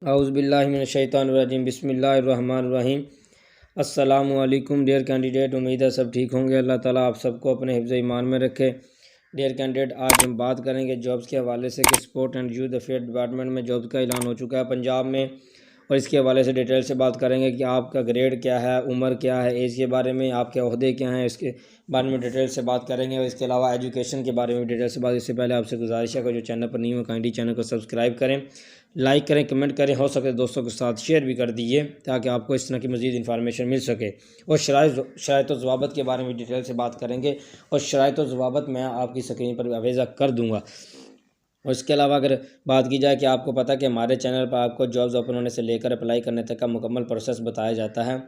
औज़ुबिल्लाहिमिनश्शैतानिर्रजीम बिस्मिल्लाहिर्रहमानिर्रहीम। अस्सलामु अलैकुम डियर कैंडिडेट, उम्मीद है सब ठीक होंगे। अल्लाह ताला आप सबको अपने हिफ्ज़ ईमान में रखे। डियर कैंडिडेट, आज हम बात करेंगे जॉब्स के हवाले से कि sport and youth affair department में जॉब्स का ऐलान हो चुका है पंजाब में, और इसके हवाले से डिटेल से बात करेंगे कि आपका ग्रेड क्या है, उम्र क्या है, एज के बारे में, आपके ओहदे क्या हैं, इसके बारे में डिटेल से बात करेंगे। और इसके अलावा एजुकेशन के बारे में डिटेल से बात। इससे पहले आपसे गुजारिश है कि जो चैनल पर नहीं हो काइंडली चैनल को सब्सक्राइब करें, लाइक करें, कमेंट करें, हो सके दोस्तों के साथ शेयर भी कर दीजिए ताकि आपको इस तरह की मज़ीद इन्फॉर्मेशन मिल सके। और शराइत व ज़वाबत के बारे में डिटेल से बात करेंगे, और शराइत व ज़वाबत मैं आपकी स्क्रीन पर अवेज़ा कर दूँगा। और इसके अलावा अगर बात की जाए कि आपको पता है कि हमारे चैनल पर आपको जॉब्स ओपन होने से लेकर अप्लाई करने तक का मुकम्मल प्रोसेस बताया जाता है,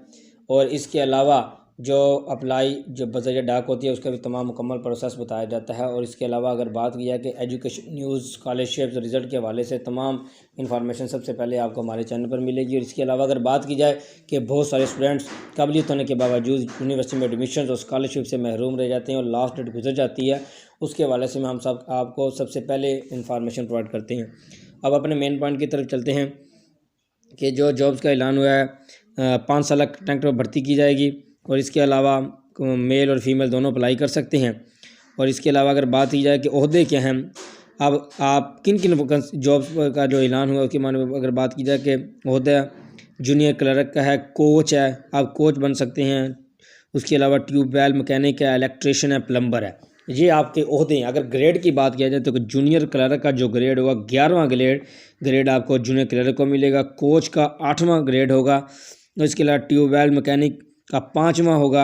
और इसके अलावा जो अप्लाई जो बज़रिया डाक होती है उसका भी तमाम मुकम्मल प्रोसेस बताया जाता है। और इसके अलावा अगर बात की जाए कि एजुकेशन न्यूज़, स्कॉलरशिप, रिज़ल्ट के हवाले से तमाम इन्फॉर्मेशन सबसे पहले आपको हमारे चैनल पर मिलेगी। और इसके अलावा अगर बात की जाए कि बहुत सारे स्टूडेंट्स काबिलियत होने के बावजूद यूनिवर्सिटी में एडमिशन और स्कॉलरशिप से महरूम रह जाते हैं और लास्ट डेट गुजर जाती है, उसके हवाले से हम सब आपको सबसे पहले इंफॉर्मेशन प्रोवाइड करते हैं। अब अपने मेन पॉइंट की तरफ चलते हैं कि जो जॉब्स का ऐलान हुआ है 5 साल कंट्रैक्ट पर भर्ती की जाएगी, और इसके अलावा मेल और फीमेल दोनों अप्लाई कर सकते हैं। और इसके अलावा अगर बात की जाए कि ओहदे क्या हैं, अब आप किन किन जॉब्स का जो ऐलान हुआ उसके माने में अगर बात की जाए कि ओहदा जूनियर क्लर्क का है, कोच है, आप कोच बन सकते हैं। उसके अलावा ट्यूबवेल मैकेनिक है, इलेक्ट्रिशियन है, प्लम्बर है, ये आपके ओहदे हैं। अगर ग्रेड की बात किया जाए तो जूनियर क्लर्क का जो ग्रेड होगा 11वां ग्रेड आपको जूनियर क्लर्क को मिलेगा, कोच का 8वां ग्रेड होगा, और इसके अलावा ट्यूबवेल मैकेनिक का 5वां होगा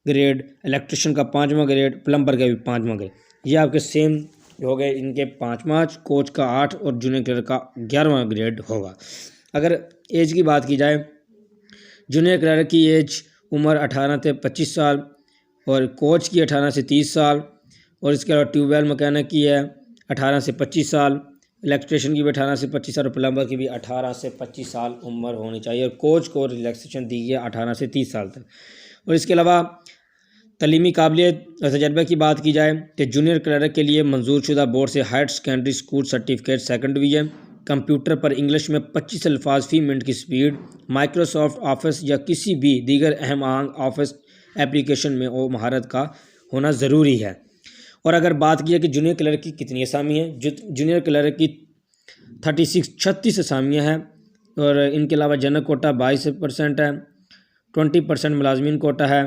ग्रेड, इलेक्ट्रिशियन का 5वां ग्रेड, प्लम्बर का भी 5वां ग्रेड। ये आपके सेम हो गए, इनके 5 कोच का 8 और जूनियर क्लर्क का 11वां ग्रेड होगा। अगर एज की बात की जाए, जूनियर क्लर्क की एज उम्र 18 से 25 साल, और कोच की 18 से 30 साल, और इसके अलावा ट्यूबवेल मैकेनिक की है 18 से 25 साल, इलेक्ट्रिशियन की भी 18 से 25 साल, और प्लम्बर की भी 18 से 25 साल उम्र होनी चाहिए। और कोच को रिलैक्सेशन दी है 18 से 30 साल तक। और इसके अलावा तलीमी काबिलियत और तजर्बे की बात की जाए तो जूनियर क्लर्क के लिए मंजूर शुदा बोर्ड से higher secondary school certificate 2nd division, computer पर इंग्लिश में 25 अल्फाज फी मिनट की स्पीड, माइक्रोसॉफ्ट ऑफिस या किसी भी दीगर अहम ऑफिस एप्लीकेशन में वो महारत का होना ज़रूरी है। और अगर बात की जाए कि जूनियर क्लर्क की कितनी असामी हैं, जूनियर क्लर्क की 36 असामियाँ हैं, और इनके अलावा जनरल कोटा 22% है, 20% मुलाजमीन कोटा है,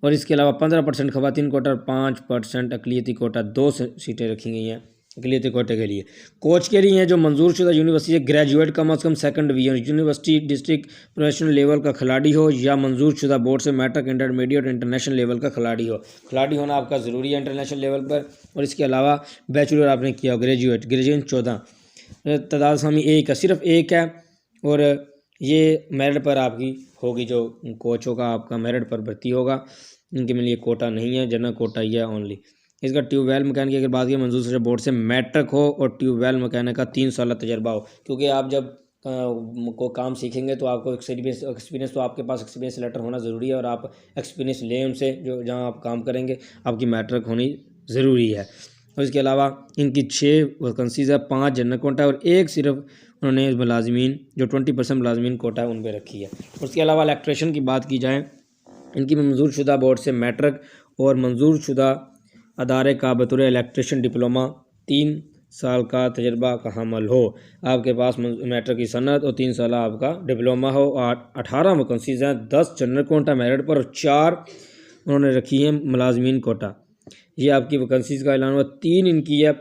और इसके अलावा 15% ख़वातीन कोटा और 5% अक़लियती कोटा, 2 सीटें रखी गई हैं अक़लियती कोटे के लिए। कोच के लिए हैं जो मंजूर शुदा यूनिवर्सिटी से ग्रेजुएट कम अज़ कम 2nd division university district professional level का खिलाड़ी हो, या मंजूर शुदा बोर्ड से मैट्रिक, इंटरमीडिएट और इंटरनेशनल लेवल का खिलाड़ी हो। खिलाड़ी होना आपका ज़रूरी है इंटरनेशनल लेवल पर। और इसके अलावा बैचलर आपने किया हो, ग्रेजुएशन 14, तादाद सामी 1 है, सिर्फ 1 है, और ये मेरिट पर आपकी होगी। जो कोच होगा आपका मेरिट पर भर्ती होगा, इनके लिए कोटा नहीं है, जनरल कोटा ही है ओनली। इसका ट्यूबवेल मैकेनिक की अगर बात की, मंजूर शुदा बोर्ड से मैट्रिक हो और ट्यूबवेल मैकेनिक का 3 साल तजर्बा हो, क्योंकि आप जब को काम सीखेंगे तो आपको एक्सपीरियंस तो आपके पास एक्सपीरियंस लेटर होना ज़रूरी है, और आप एक्सपीरियंस लें उनसे जो जहाँ आप काम करेंगे, आपकी मैट्रिक होनी ज़रूरी है। और इसके अलावा इनकी 6 वैकेंसीज़ है, 5 जनरल कोटा और 1 सिर्फ उन्होंने मुलाजमीन जो 20% मुलाजमीन कोटा है उन पर रखी है। उसके अलावा इलेक्ट्रिशियन की बात की जाए, इनकी मंजूर शुदा बोर्ड से मैट्रिक और मंजूर शुदा अदारे का बतौर इलेक्ट्रिशियन डिप्लोमा 3 साल का तजर्बा का हमल हो, आपके पास मैट्रिक की सनत और 3 साल आपका डिप्लोमा हो। और 18 वैकेंसीज़ हैं, 10 जनरल कोटा मेरिट पर और 4 उन्होंने रखी हैं मुलाजमीन कोटा। ये आपकी वैकेंसीज़ का ऐलान हुआ। 3 इनकी है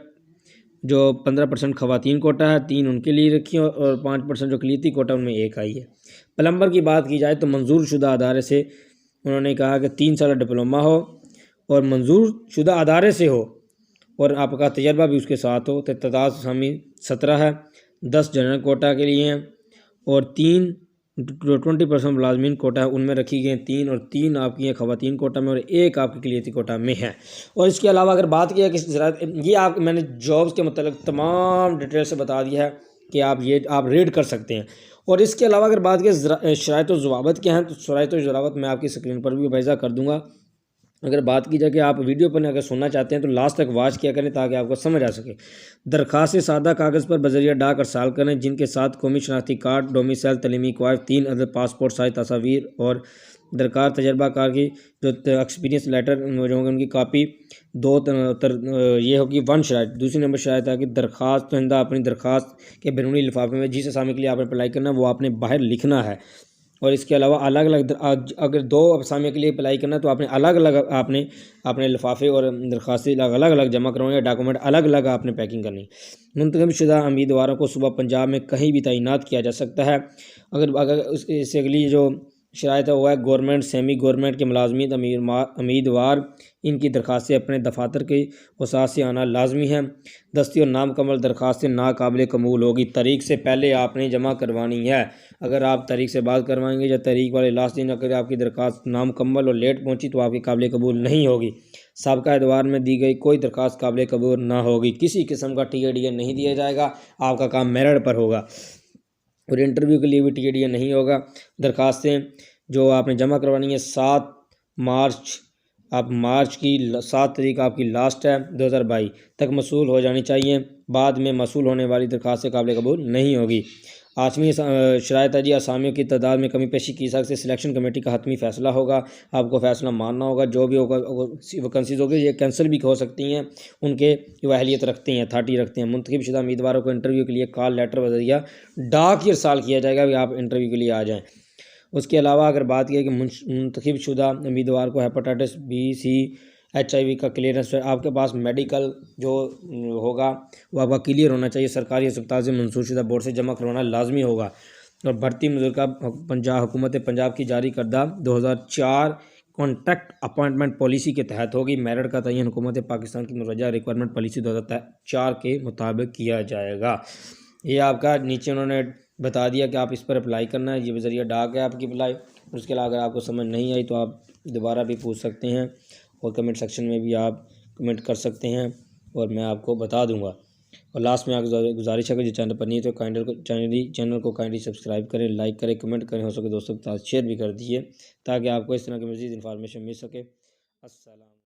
जो 15% ख़वातीन कोटा है, 3 उनके लिए रखी हैं, और 5% जो अक़लियती कोटा उनमें 1 आई है। प्लम्बर की बात की जाए तो मंजूर शुदा अदारे से उन्होंने कहा कि 3 साल डिप्लोमा हो और मंजूर शुदा अदारे से हो, और आपका तजर्बा भी उसके साथ हो। तो तादाद सामी 17 है, 10 जनरल कोटा के लिए हैं, और 3 20% मुलाजमीन कोटा है उनमें रखी गई हैं 3, और 3 आपकी हैं ख़वातीन कोटा में, और 1 आपकी अक़लियती कोटा में है। और इसके अलावा अगर बात किया कि ये आप मैंने जॉब्स के मतलब तमाम डिटेल से बता दिया है कि आप रीड कर सकते हैं। और इसके अलावा अगर बात की शराइत व ज़वाबत क्या हैं, तो शराइत व ज़वाबत मैं आपकी स्क्रीन पर भी वाज़ा कर दूँगा। अगर बात की जाए कि आप वीडियो पर अगर सुनना चाहते हैं तो लास्ट तक वॉच किया करें ताकि आपको समझ आ सके। दरखास्त सादा कागज़ पर बजरिया डाक अरसाल करें, जिनके साथ कौमी शनाख्ती कार्ड, डोमिसाइल, तलीमी क्वाइफ, 3 अदद पासपोर्ट साइज तस्वीर और दरकार तजर्बाकार की जो एक्सपीरियंस लेटर जो होंगे उनकी कापी ये होगी 1 शराइत। दूसरी नंबर शराइत है कि दरखास्त दहिंदा अपनी दरखास्त के बैरूनी लिफाफे में जिस असामी के लिए आपने अप्लाई करना है वो आपने बाहर लिखना है। और इसके अलावा अलग अलग अगर 2 असामियों के लिए अप्लाई करना है तो आपने अलग अलग आपने अपने लिफाफे और दरखास्तें अलग अलग जमा करवाएंगे, डॉक्यूमेंट अलग अलग आपने पैकिंग करनी। मुंतखब शुदा उम्मीदवारों को सुबह पंजाब में कहीं भी तैनात किया जा सकता है। अगर अगर इससे अगली जो शराइत है वो है गवर्नमेंट, सेमी गवर्नमेंट के मुलाजमीन उम्मीदवार इनकी दरखास्तें अपने दफातर के वसात से आना लाजमी है। दस्ती और नामकमल दरखास्तें नाकाबिल कबूल होगी। तारीख से पहले आपने जमा करवानी है। अगर आप तारीख से बाद करवाएंगे या तारीख वाले लास्ट दिन अगर आपकी दरखास्त नामकम्मल और लेट पहुंची तो आपकी काबिल कबूल नहीं होगी। साबका एतवार में दी गई कोई दरखास्त काबिल कबूल ना होगी। किसी किस्म का TADA नहीं दिया जाएगा। आपका काम मेरिट पर होगा और इंटरव्यू के लिए भी TADA नहीं होगा। दरखास्तें जो आपने जमा करवानी है 7 मार्च, आप मार्च की 7 तारीख आपकी लास्ट है 2022 तक मसूल हो जानी चाहिए। बाद में मसूल होने वाली दरखास्तें काबिल कबूल नहीं होगी। 8वीं शराइत है जी, असामियों की तादाद में कमी पेशी की सकती है। सिलेक्शन कमेटी का हतमी फैसला होगा, आपको फैसला मानना होगा। जो भी होगा वैकेंसीज होगी ये कैंसिल भी हो सकती हैं, उनके जो अहलियत रखते हैं, अथॉरिटी रखते हैं। मुंतखब शुदा उम्मीदवारों को इंटरव्यू के लिए कॉल लेटर बजरिया डाक इरसाल किया जाएगा कि आप इंटरव्यू के लिए आ जाएँ। उसके अलावा अगर बात की कि मुंतखब शुदा उम्मीदवार को हेपेटाइटिस B, C, HIV का क्लियरेंस है, आपके पास मेडिकल जो होगा वो आपका क्लियर होना चाहिए। सरकारी अस्पताल से मंजूर शुदा बोर्ड से जमा करवाना लाजमी होगा। और भर्ती मुतल्लिका पंजाब हुकूमत पंजाब की जारी करदा 2004 कॉन्ट्रैक्ट अपॉइंटमेंट पॉलिसी के तहत होगी। मेरिट का तयन हुकूमत पाकिस्तान की मुरवजा रिक्वायरमेंट पॉलिसी 2004 के मुताबिक किया जाएगा। ये आपका नीचे उन्होंने बता दिया कि आप इस पर अप्लाई करना है। ये बजरिया डाक है आपकी अप्लाई। उसके अलावा अगर आपको समझ नहीं आई तो आप दोबारा भी पूछ सकते हैं और कमेंट सेक्शन में भी आप कमेंट कर सकते हैं और मैं आपको बता दूंगा। और लास्ट में आपको गुजारिश है कि जो चैनल पर नहीं है तो चैनल को काइंडली सब्सक्राइब करें, लाइक करें, कमेंट करें, हो सके दोस्तों के साथ शेयर भी कर दीजिए ताकि आपको इस तरह की मज़ीद इन्फॉर्मेशन मिल सके। अस्सलाम।